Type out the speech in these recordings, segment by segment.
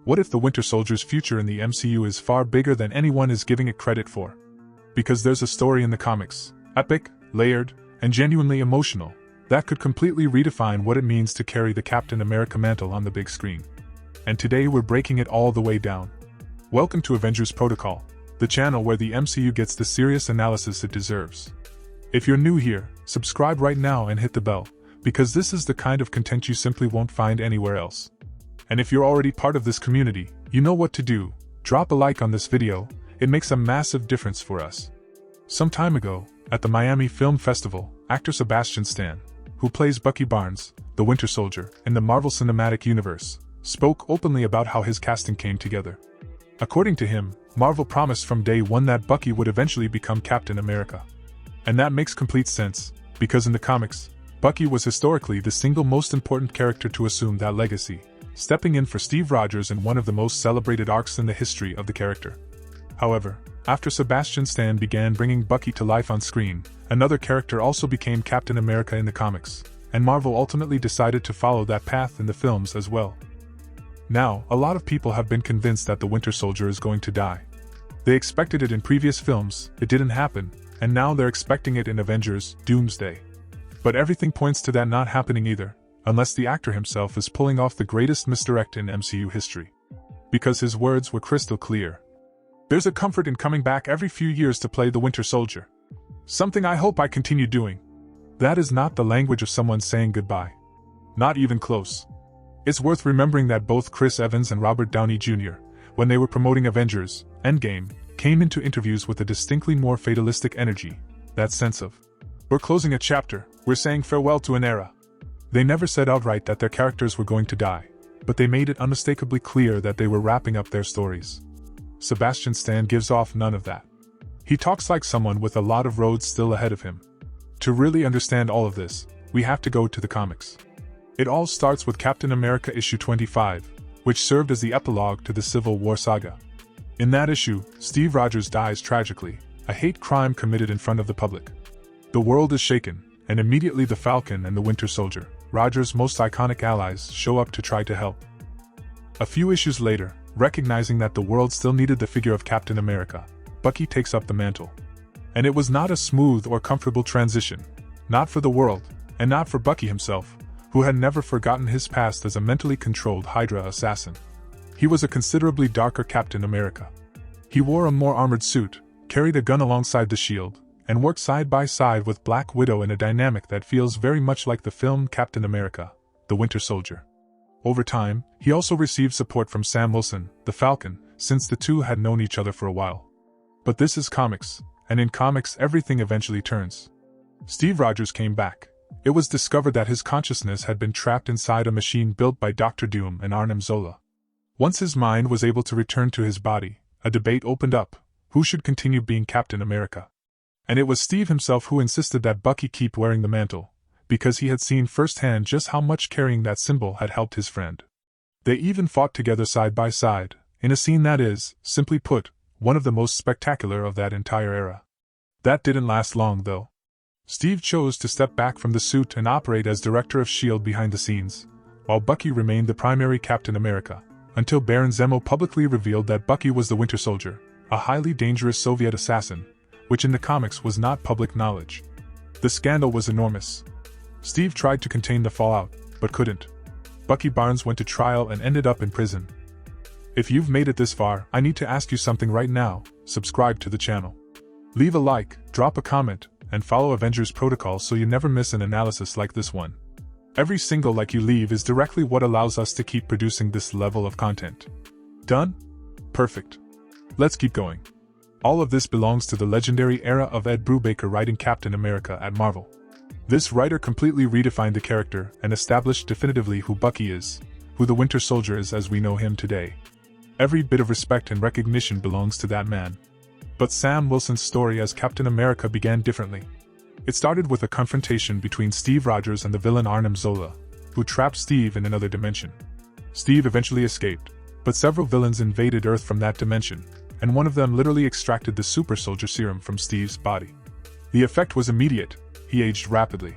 What if the Winter Soldier's future in the MCU is far bigger than anyone is giving it credit for? Because there's a story in the comics, epic, layered, and genuinely emotional, that could completely redefine what it means to carry the Captain America mantle on the big screen. And today we're breaking it all the way down. Welcome to Avengers Protocol, the channel where the MCU gets the serious analysis it deserves. If you're new here, subscribe right now and hit the bell, because this is the kind of content you simply won't find anywhere else. And if you're already part of this community, you know what to do. Drop a like on this video, it makes a massive difference for us. Some time ago, at the Miami Film Festival, actor Sebastian Stan, who plays Bucky Barnes, the Winter Soldier, in the Marvel Cinematic Universe, spoke openly about how his casting came together. According to him, Marvel promised from day one that Bucky would eventually become Captain America. And that makes complete sense, because in the comics, Bucky was historically the single most important character to assume that legacy, stepping in for Steve Rogers in one of the most celebrated arcs in the history of the character. However, after Sebastian Stan began bringing Bucky to life on screen, another character also became Captain America in the comics, and Marvel ultimately decided to follow that path in the films as well. Now, a lot of people have been convinced that the Winter Soldier is going to die. They expected it in previous films, it didn't happen, and now they're expecting it in Avengers, Doomsday. But everything points to that not happening either, unless the actor himself is pulling off the greatest misdirect in MCU history. Because his words were crystal clear. There's a comfort in coming back every few years to play the Winter Soldier. Something I hope I continue doing. That is not the language of someone saying goodbye. Not even close. It's worth remembering that both Chris Evans and Robert Downey Jr., when they were promoting Avengers, Endgame, came into interviews with a distinctly more fatalistic energy, that sense of, we're closing a chapter, we're saying farewell to an era. They never said outright that their characters were going to die, but they made it unmistakably clear that they were wrapping up their stories. Sebastian Stan gives off none of that. He talks like someone with a lot of roads still ahead of him. To really understand all of this, we have to go to the comics. It all starts with Captain America issue 25, which served as the epilogue to the Civil War saga. In that issue, Steve Rogers dies tragically, a hate crime committed in front of the public. The world is shaken, and immediately the Falcon and the Winter Soldier, Rogers' most iconic allies, show up to try to help. A few issues later, recognizing that the world still needed the figure of Captain America, Bucky takes up the mantle. And it was not a smooth or comfortable transition, not for the world, and not for Bucky himself, who had never forgotten his past as a mentally controlled Hydra assassin. He was a considerably darker Captain America. He wore a more armored suit, carried a gun alongside the shield, and worked side by side with Black Widow in a dynamic that feels very much like the film Captain America, the Winter Soldier. Over time, he also received support from Sam Wilson, the Falcon, since the two had known each other for a while. But this is comics, and in comics everything eventually turns. Steve Rogers came back. It was discovered that his consciousness had been trapped inside a machine built by Dr. Doom and Arnim Zola. Once his mind was able to return to his body, a debate opened up: who should continue being Captain America? And it was Steve himself who insisted that Bucky keep wearing the mantle, because he had seen firsthand just how much carrying that symbol had helped his friend. They even fought together side by side, in a scene that is, simply put, one of the most spectacular of that entire era. That didn't last long though. Steve chose to step back from the suit and operate as director of S.H.I.E.L.D. behind the scenes, while Bucky remained the primary Captain America, until Baron Zemo publicly revealed that Bucky was the Winter Soldier, a highly dangerous Soviet assassin, which in the comics was not public knowledge. The scandal was enormous. Steve tried to contain the fallout, but couldn't. Bucky Barnes went to trial and ended up in prison. If you've made it this far, I need to ask you something right now: subscribe to the channel. Leave a like, drop a comment, and follow Avengers Protocol so you never miss an analysis like this one. Every single like you leave is directly what allows us to keep producing this level of content. Done? Perfect. Let's keep going. All of this belongs to the legendary era of Ed Brubaker writing Captain America at Marvel. This writer completely redefined the character and established definitively who Bucky is, who the Winter Soldier is as we know him today. Every bit of respect and recognition belongs to that man. But Sam Wilson's story as Captain America began differently. It started with a confrontation between Steve Rogers and the villain Arnim Zola, who trapped Steve in another dimension. Steve eventually escaped, but several villains invaded Earth from that dimension, and one of them literally extracted the super soldier serum from Steve's body. The effect was immediate: he aged rapidly.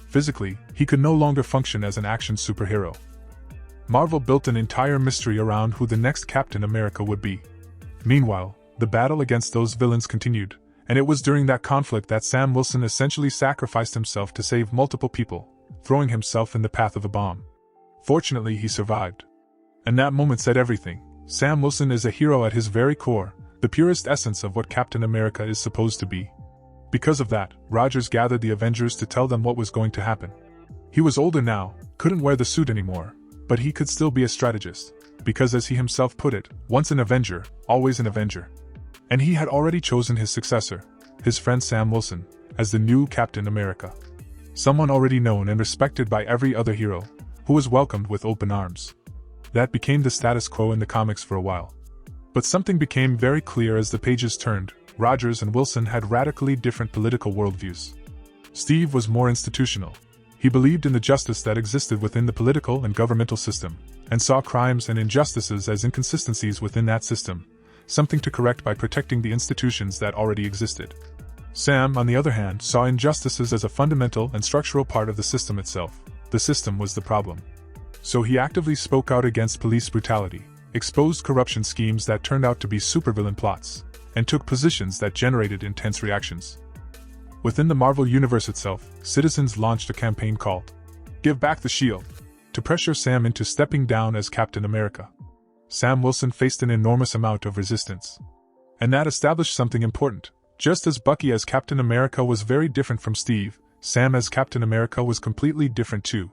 Physically, he could no longer function as an action superhero. Marvel built an entire mystery around who the next Captain America would be. Meanwhile, the battle against those villains continued, and it was during that conflict that Sam Wilson essentially sacrificed himself to save multiple people, throwing himself in the path of a bomb. Fortunately, he survived. And that moment said everything. Sam Wilson is a hero at his very core, the purest essence of what Captain America is supposed to be. Because of that, Rogers gathered the Avengers to tell them what was going to happen. He was older now, couldn't wear the suit anymore, but he could still be a strategist, because as he himself put it, once an Avenger, always an Avenger. And he had already chosen his successor, his friend Sam Wilson, as the new Captain America. Someone already known and respected by every other hero, who was welcomed with open arms. That became the status quo in the comics for a while. But something became very clear as the pages turned. Rogers and Wilson had radically different political worldviews. Steve was more institutional. He believed in the justice that existed within the political and governmental system, and saw crimes and injustices as inconsistencies within that system, something to correct by protecting the institutions that already existed. Sam, on the other hand, saw injustices as a fundamental and structural part of the system itself. The system was the problem. So he actively spoke out against police brutality, exposed corruption schemes that turned out to be supervillain plots, and took positions that generated intense reactions. Within the Marvel Universe itself, citizens launched a campaign called "Give Back the Shield" to pressure Sam into stepping down as Captain America. Sam Wilson faced an enormous amount of resistance. And that established something important. Just as Bucky as Captain America was very different from Steve, Sam as Captain America was completely different too.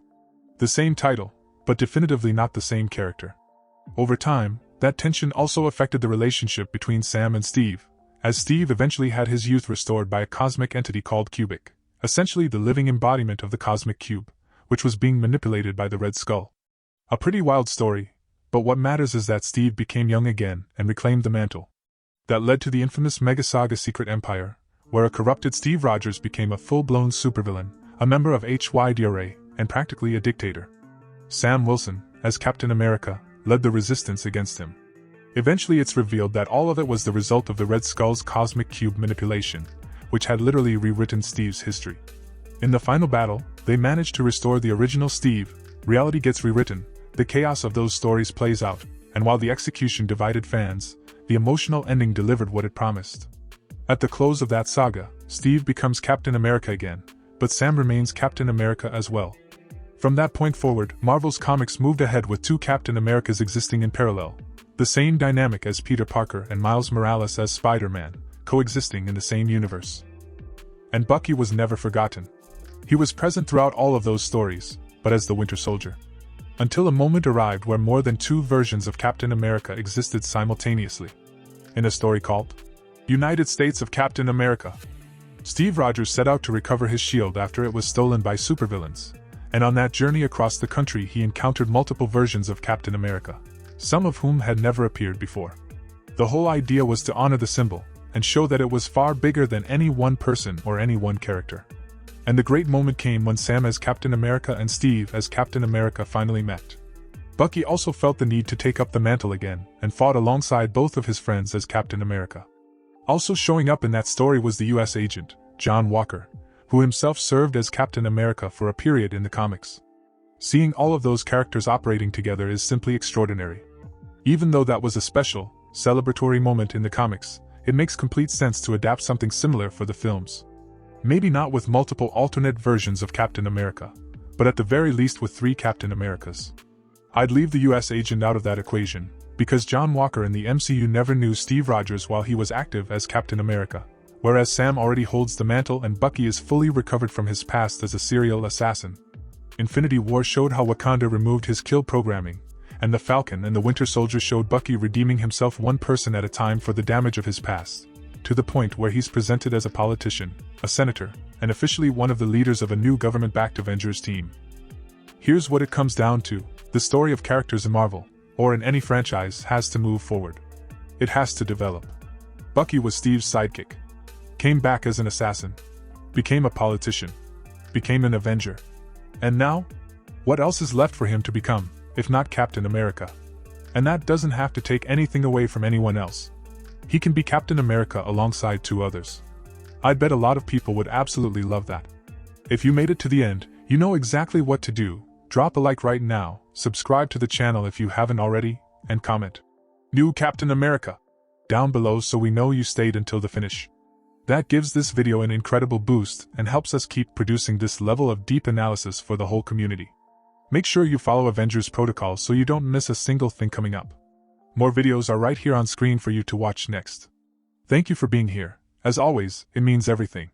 The same title, but definitively not the same character. Over time, that tension also affected the relationship between Sam and Steve, as Steve eventually had his youth restored by a cosmic entity called Cubic, essentially the living embodiment of the cosmic cube, which was being manipulated by the Red Skull. A pretty wild story, but what matters is that Steve became young again and reclaimed the mantle. That led to the infamous mega saga Secret Empire, where a corrupted Steve Rogers became a full-blown supervillain, a member of HYDRA, and practically a dictator. Sam Wilson, as Captain America, led the resistance against him. Eventually it's revealed that all of it was the result of the Red Skull's cosmic cube manipulation, which had literally rewritten Steve's history. In the final battle, they managed to restore the original Steve. Reality gets rewritten, the chaos of those stories plays out, and while the execution divided fans, the emotional ending delivered what it promised. At the close of that saga, Steve becomes Captain America again, but Sam remains Captain America as well. From that point forward, Marvel's comics moved ahead with two Captain Americas existing in parallel, the same dynamic as Peter Parker and Miles Morales as Spider-Man, coexisting in the same universe. And Bucky was never forgotten. He was present throughout all of those stories, but as the Winter Soldier. Until a moment arrived where more than two versions of Captain America existed simultaneously. In a story called United States of Captain America, Steve Rogers set out to recover his shield after it was stolen by supervillains, and on that journey across the country he encountered multiple versions of Captain America, some of whom had never appeared before. The whole idea was to honor the symbol, and show that it was far bigger than any one person or any one character. And the great moment came when Sam as Captain America and Steve as Captain America finally met. Bucky also felt the need to take up the mantle again, and fought alongside both of his friends as Captain America. Also showing up in that story was the US agent, John Walker, who himself served as Captain America for a period in the comics. Seeing all of those characters operating together is simply extraordinary. Even though that was a special, celebratory moment in the comics, it makes complete sense to adapt something similar for the films. Maybe not with multiple alternate versions of Captain America, but at the very least with 3 Captain Americas. I'd leave the US agent out of that equation, because John Walker in the MCU never knew Steve Rogers while he was active as Captain America, whereas Sam already holds the mantle and Bucky is fully recovered from his past as a serial assassin. Infinity War showed how Wakanda removed his kill programming, and the Falcon and the Winter Soldier showed Bucky redeeming himself one person at a time for the damage of his past, to the point where he's presented as a politician, a senator, and officially one of the leaders of a new government-backed Avengers team. Here's what it comes down to: the story of characters in Marvel, or in any franchise, has to move forward. It has to develop. Bucky was Steve's sidekick. Came back as an assassin. Became a politician. Became an Avenger. And now? What else is left for him to become, if not Captain America? And that doesn't have to take anything away from anyone else. He can be Captain America alongside 2 others. I'd bet a lot of people would absolutely love that. If you made it to the end, you know exactly what to do, Drop a like right now, subscribe to the channel if you haven't already, and comment New Captain America down below so we know you stayed until the finish. That gives this video an incredible boost and helps us keep producing this level of deep analysis for the whole community. Make sure you follow Avengers Protocol so you don't miss a single thing coming up. More videos are right here on screen for you to watch next. Thank you for being here. As always, it means everything.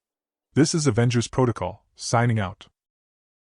This is Avengers Protocol, signing out.